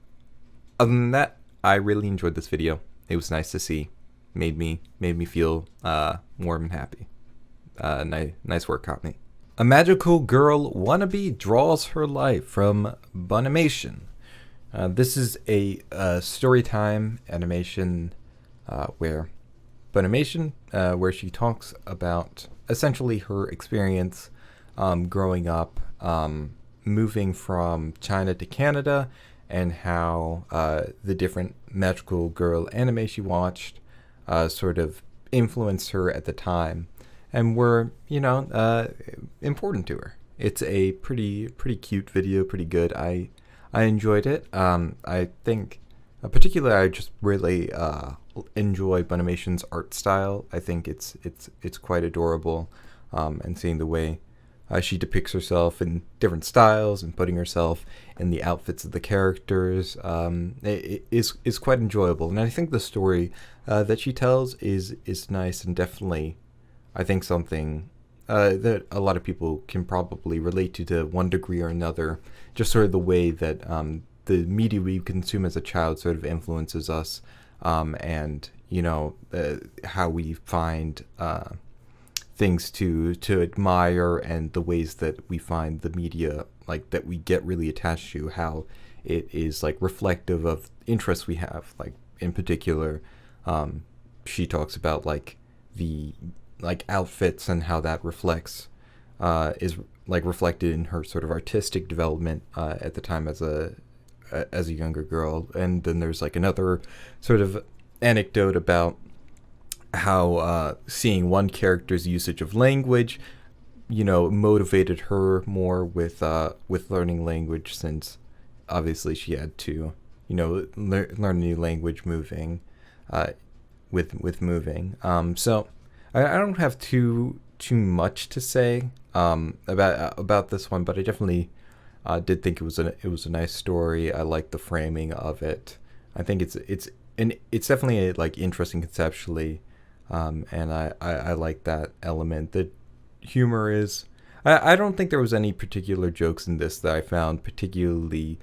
Speaker 1: other than that, I really enjoyed this video. It was nice to see. Made me feel warm and happy. Nice work, Kami. A magical girl wannabe draws her life from Bunnimation. This is a story time animation where Bunnimation, where she talks about essentially her experience growing up, moving from China to Canada, and how the different magical girl anime she watched sort of influenced her at the time and were, important to her. It's a pretty cute video, pretty good. I enjoyed it. I think, particularly, I just really enjoy Bunnimation's art style. I think it's quite adorable, and seeing the way she depicts herself in different styles and putting herself in the outfits of the characters it is quite enjoyable. And I think the story that she tells is nice, and definitely, I think, something that a lot of people can probably relate to one degree or another. Just sort of the way that the media we consume as a child sort of influences us, and how we find things to admire, and the ways that we find the media like that we get really attached to, how it is like reflective of interests we have. Like in particular, she talks about like the outfits and how that reflects is like reflected in her sort of artistic development at the time as a younger girl. And then there's like another sort of anecdote about how seeing one character's usage of language, motivated her more with learning language, since obviously she had to, learn a new language moving, with moving. So I don't have too much to say about this one, but I definitely did think it was a nice story. I like the framing of it. I think it's definitely like interesting conceptually. And I like that element. The humor is, I don't think there was any particular jokes in this that I found particularly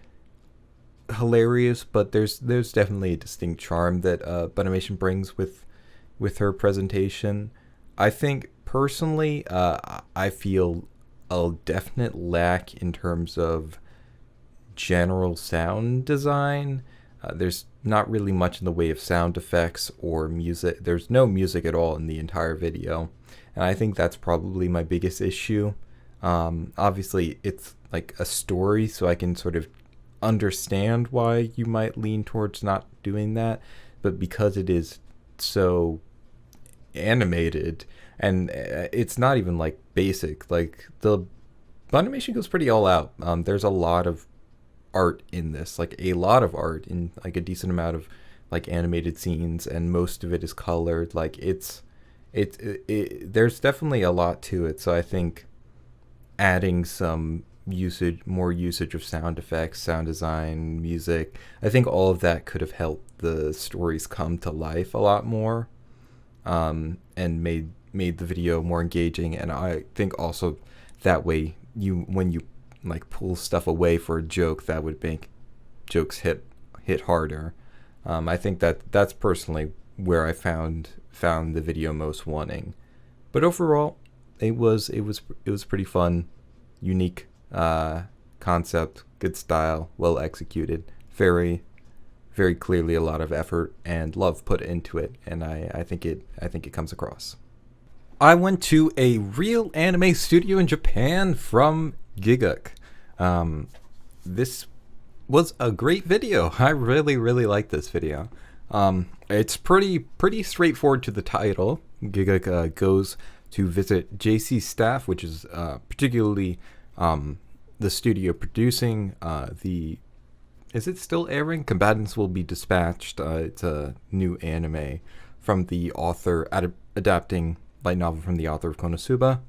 Speaker 1: hilarious, but there's definitely a distinct charm that Bunnimation brings with her presentation. I think personally, I feel a definite lack in terms of general sound design. There's not really much in the way of sound effects or music. There's no music at all in the entire video. And I think that's probably my biggest issue. Obviously, it's like a story, so I can sort of understand why you might lean towards not doing that. But because it is so animated, and it's not even like basic, like the Bunnimation goes pretty all out. There's a lot of art in this, like a lot of art in like a decent amount of like animated scenes, and most of it is colored. Like there's definitely a lot to it. So I think adding some more usage of sound effects, sound design, music, I think all of that could have helped the stories come to life a lot more, and made the video more engaging. And I think also that way when you like pull stuff away for a joke, that would make jokes hit harder. I think that's personally where I found the video most wanting. But overall, it was pretty fun, unique concept, good style, well executed, very very clearly a lot of effort and love put into it, and I think it comes across. I went to a real anime studio in Japan from Gigguk. This was a great video. I really liked this video. It's pretty straightforward to the title. Gigguk goes to visit JC's staff, which is particularly the studio producing the... Is it still airing? Combatants Will Be Dispatched. It's a new anime from the author, adapting light novel from the author of Konosuba.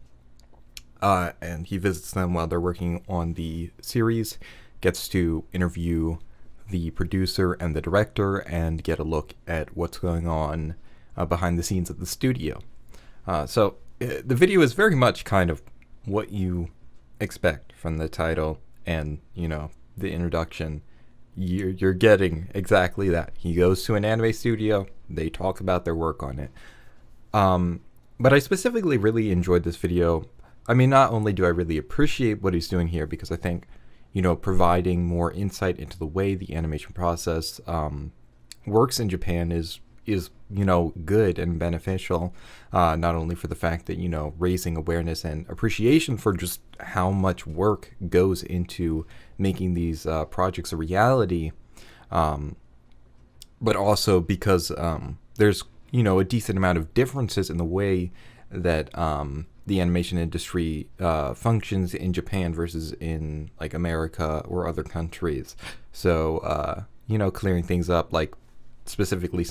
Speaker 1: And he visits them while they're working on the series, gets to interview the producer and the director and get a look at what's going on behind the scenes at the studio. So the video is very much kind of what you expect from the title and, the introduction. You're getting exactly that. He goes to an anime studio, they talk about their work on it. But I specifically really enjoyed this video. I mean, not only do I really appreciate what he's doing here, because I think, providing more insight into the way the animation process works in Japan is good and beneficial, not only for the fact that, raising awareness and appreciation for just how much work goes into making these projects a reality, but also because there's, a decent amount of differences in the way that the animation industry functions in Japan versus in like America or other countries. So, clearing things up, like specifically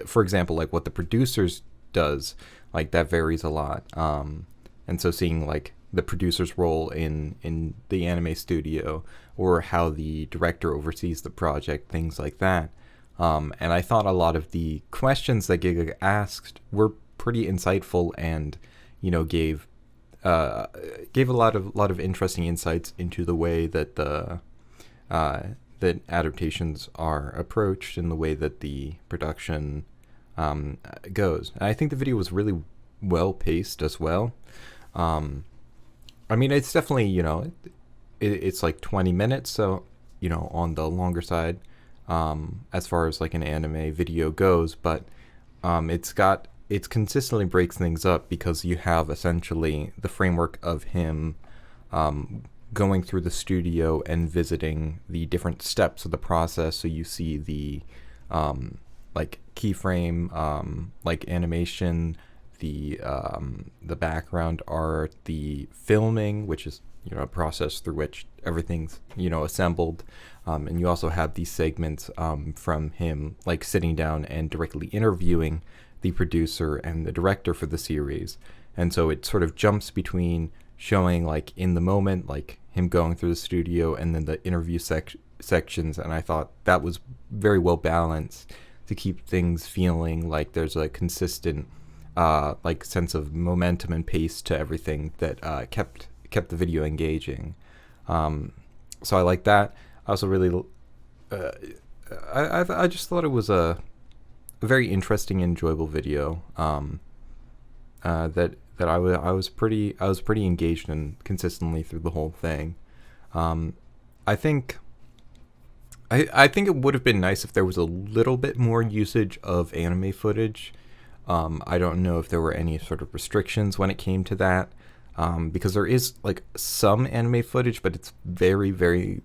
Speaker 1: for example, like what the producers does, like that varies a lot. And so seeing like the producer's role in the anime studio, or how the director oversees the project, things like that. And I thought a lot of the questions that Gigguk asked were pretty insightful, and gave a lot of interesting insights into the way that that adaptations are approached and the way that the production goes. And I think the video was really well paced as well. I mean, it's definitely, it's like 20 minutes, so, on the longer side, as far as like an anime video goes, but it consistently breaks things up, because you have essentially the framework of him going through the studio and visiting the different steps of the process. So you see the like keyframe, like animation, the background art, the filming, which is a process through which everything's assembled, and you also have these segments from him like sitting down and directly interviewing the producer and the director for the series. And so it sort of jumps between showing like in the moment, like him going through the studio, and then the interview sections. And I thought that was very well balanced to keep things feeling like there's a consistent like sense of momentum and pace to everything that kept the video engaging. So I like that. I also really I just thought it was a very interesting and enjoyable video that that I was pretty engaged in consistently through the whole thing. I think it would have been nice if there was a little bit more usage of anime footage. I don't know if there were any sort of restrictions when it came to that, because there is like some anime footage, but it's very, very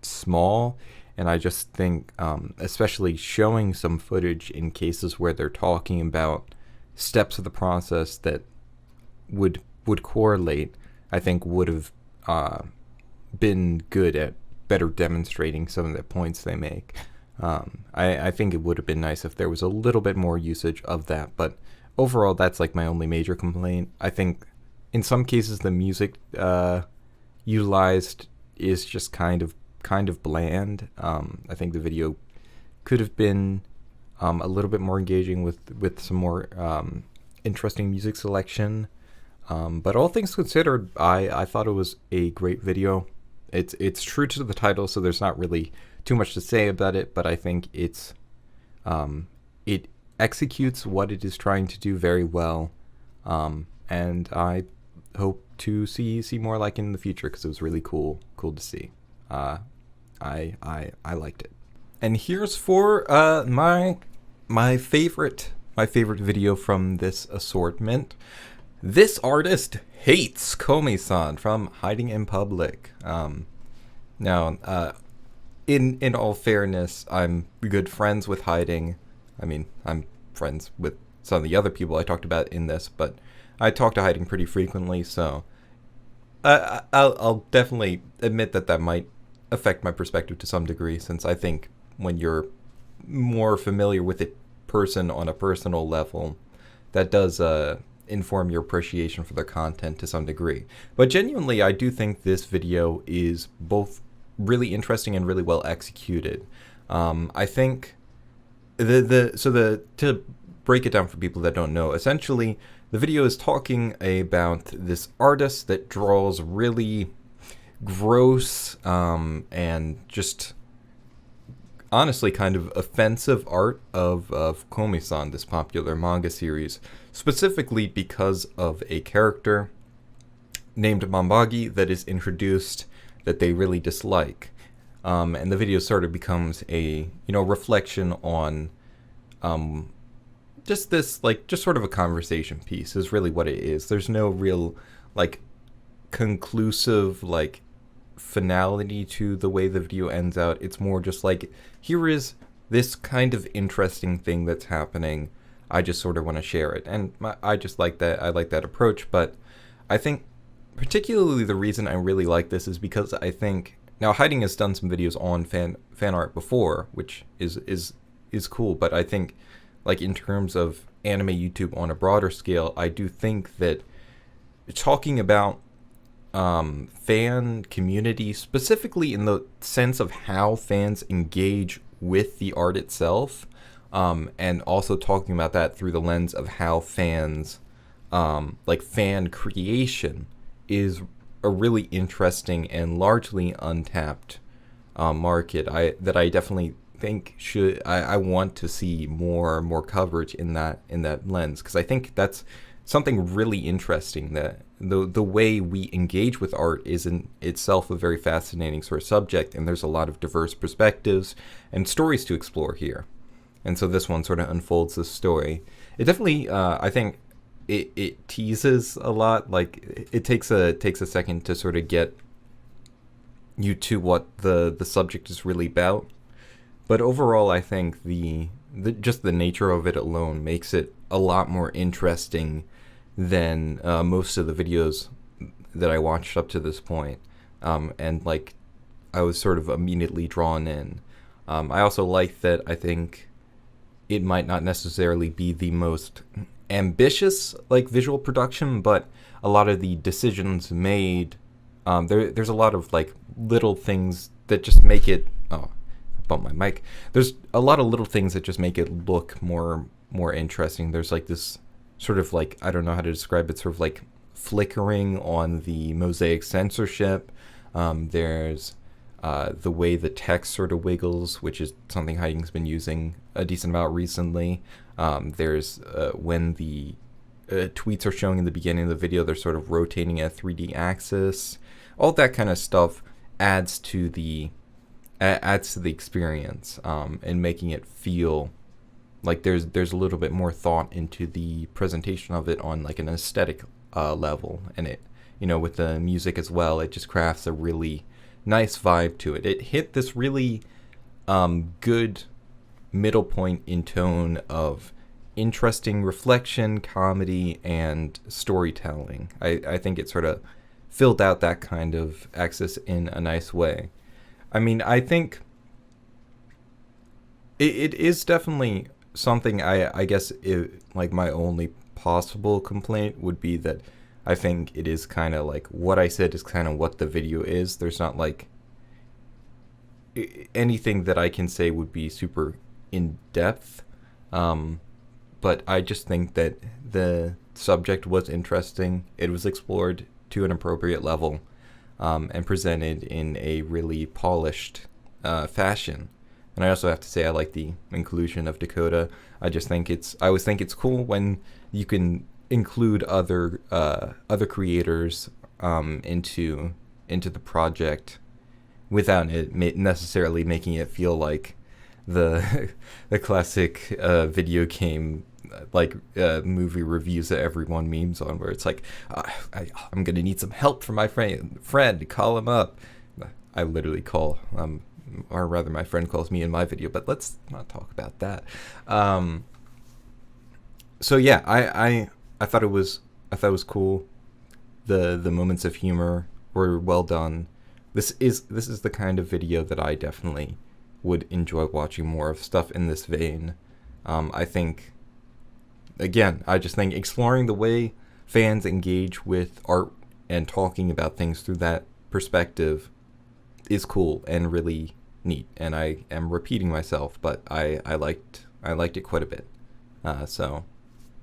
Speaker 1: small. And I just think, especially showing some footage in cases where they're talking about steps of the process that would correlate, I think would have been good at better demonstrating some of the points they make. I think it would have been nice if there was a little bit more usage of that, but overall that's like my only major complaint. I think in some cases the music utilized is just kind of bland. I think the video could have been a little bit more engaging with some more interesting music selection. But all things considered, I thought it was a great video. It's true to the title, so there's not really too much to say about it, but I think it executes what it is trying to do very well, and I hope to see more like it in the future, because it was really cool to see. I liked it. And here's for my favorite video from this assortment. This artist hates Komi-san from Hiding in Public. Now, in all fairness, I'm good friends with Hiding. I mean, I'm friends with some of the other people I talked about in this, but I talk to Hiding pretty frequently, so I'll definitely admit that might affect my perspective to some degree, since I think when you're more familiar with a person on a personal level, that does inform your appreciation for their content to some degree. But genuinely, I do think this video is both really interesting and really well executed. I think to break it down for people that don't know, essentially the video is talking about this artist that draws really gross and just honestly kind of offensive art of Komi-san, this popular manga series, specifically because of a character named Mambagi that is introduced that they really dislike. And the video sort of becomes a, reflection on just this, just sort of a conversation piece is really what it is. There's no real, conclusive, finality to the way the video ends out. It's more just here is this kind of interesting thing that's happening. I just sort of want to share it. And I just like that. I like that approach. But I think particularly the reason I really like this is because I think, now Hiding has done some videos on fan art before, which is cool. But I think in terms of anime YouTube on a broader scale, I do think that talking about fan community, specifically in the sense of how fans engage with the art itself, and also talking about that through the lens of how fans, fan creation, is a really interesting and largely untapped market. That I definitely think I want to see more coverage in that lens, because I think that's something really interesting, that the way we engage with art is in itself a very fascinating sort of subject, and there's a lot of diverse perspectives and stories to explore here. And so this one sort of unfolds this story. It definitely, I think, it teases a lot. It takes a second to sort of get you to what the subject is really about. But overall, I think just the nature of it alone makes it a lot more interesting than most of the videos that I watched up to this point. And I was sort of immediately drawn in. I also like that I think it might not necessarily be the most ambitious visual production, but a lot of the decisions made, there's a lot of little things that just make it, oh, I bumped my mic. There's a lot of little things that just make it look more interesting. There's this sort of I don't know how to describe it, sort of flickering on the mosaic censorship. There's the way the text sort of wiggles, which is something Hiding's been using a decent amount recently. There's when the tweets are showing in the beginning of the video. They're sort of rotating at a 3D axis. All that kind of stuff adds to the experience, and making it feel like there's a little bit more thought into the presentation of it on like an aesthetic level, and it, you know, with the music as well, it just crafts a really nice vibe to it. It hit this really good middle point in tone of interesting reflection, comedy, and storytelling. I think it sort of filled out that kind of axis in a nice way. I mean, I think it is definitely something. I guess like my only possible complaint would be that I think it is kind of like what I said is kind of what the video is. There's not like anything that I can say would be super in depth, but I just think that the subject was interesting. It was explored to an appropriate level, and presented in a really polished fashion. And I also have to say I like the inclusion of Dakota. I always think it's cool when you can include other creators into the project without it necessarily making it feel like the classic video game like movie reviews that everyone memes on, where it's like I'm gonna need some help from my friend, call him up. I literally call or rather my friend calls me in my video, but let's not talk about that. So yeah, I thought it was cool. The moments of humor were well done. This is the kind of video that I definitely would enjoy watching more of, stuff in this vein. I think, again, I just think exploring the way fans engage with art and talking about things through that perspective is cool and really neat. And I am repeating myself, but I liked it quite a bit. So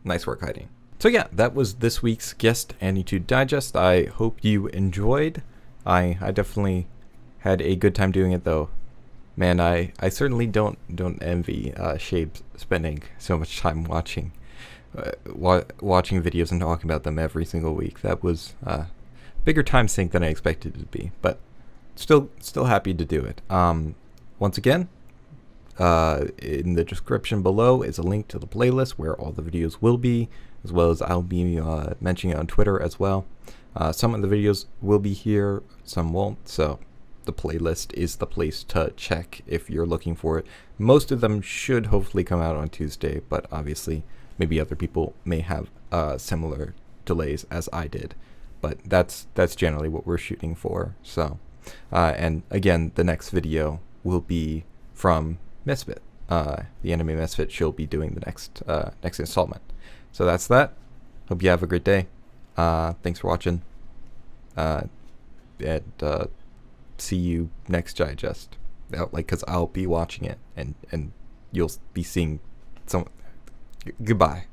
Speaker 1: nice work, Heidi. So yeah, that was this week's guest Anitube Digest. I hope you enjoyed. I definitely had a good time doing it, though. Man, I certainly don't envy Shabe spending so much time watching videos and talking about them every single week. That was bigger time sink than I expected it to be, but still happy to do it. Once again, in the description below is a link to the playlist where all the videos will be, as well as I'll be mentioning it on Twitter as well. Some of the videos will be here, some won't, so the playlist is the place to check if you're looking for it. Most of them should hopefully come out on Tuesday, but obviously maybe other people may have similar delays as I did. But that's generally what we're shooting for. So, and again, the next video will be from Misfit, the anime Misfit. She'll be doing the next installment. So that's that. Hope you have a great day. Thanks for watching. And see you next digest. Because I'll be watching it, and you'll be seeing some. Goodbye.